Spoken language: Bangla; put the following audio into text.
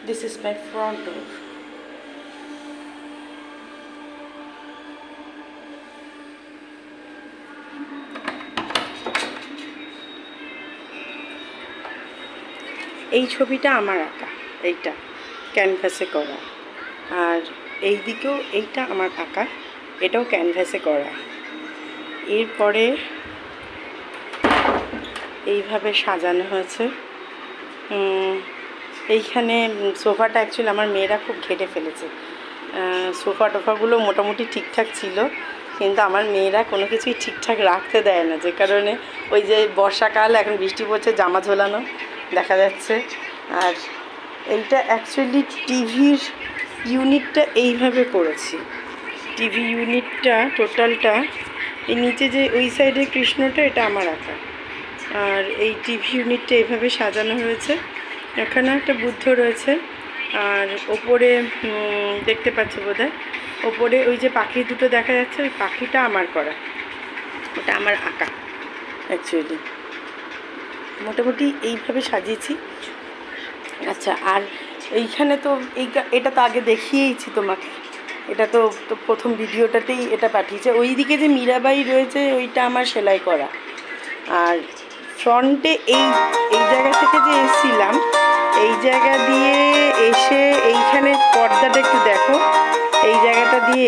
This is my front door. এই ছবিটা আমার আঁকা, এইটা ক্যানভাসে করা, আর এই দিকেও এইটা আমার আঁকা, এটাও ক্যানভাসে করা। এরপরে এইভাবে সাজানো হয়েছে। এইখানে সোফাটা অ্যাকচুয়ালি আমার মেয়েরা খুব ঘেটে ফেলেছে। সোফা টোফাগুলো মোটামুটি ঠিকঠাক ছিল, কিন্তু আমার মেয়েরা কোনো কিছুই ঠিকঠাক রাখতে দেয় না, যে কারণে ওই যে বর্ষাকাল, এখন বৃষ্টি পড়ছে, জামা ঝোলানো দেখা যাচ্ছে। আর এইটা অ্যাকচুয়ালি টিভির ইউনিটটা এইভাবে করেছি। টিভি ইউনিটটা টোটালটা, এই নিচে যে ওই সাইডের কৃষ্ণটা, এটা আমার আঁকা। আর এই টিভি ইউনিটটা এইভাবে সাজানো হয়েছে। এখানে একটা বুদ্ধ রয়েছে, আর ওপরে দেখতে পাচ্ছি বোধহয়, ওপরে ওই যে পাখি দুটো দেখা যাচ্ছে, ওই পাখিটা আমার করা, ওটা আমার আঁকা অ্যাকচুয়ালি। মোটামুটি এইভাবে সাজিয়েছি। আচ্ছা, আর এইখানে তো এটা তো আগে দেখিয়েইছি তোমাকে, এটা তো প্রথম ভিডিওটাতেই এটা পাঠিয়েছে। ওই দিকে যে মীরাবাই রয়েছে, ওইটা আমার সেলাই করা। আর ফ্রন্টে এই জায়গা থেকে যে এসেছিলাম, এই জায়গা দিয়ে এসে এইখানে পর্দাটা একটু দেখো, এই জায়গাটা দিয়ে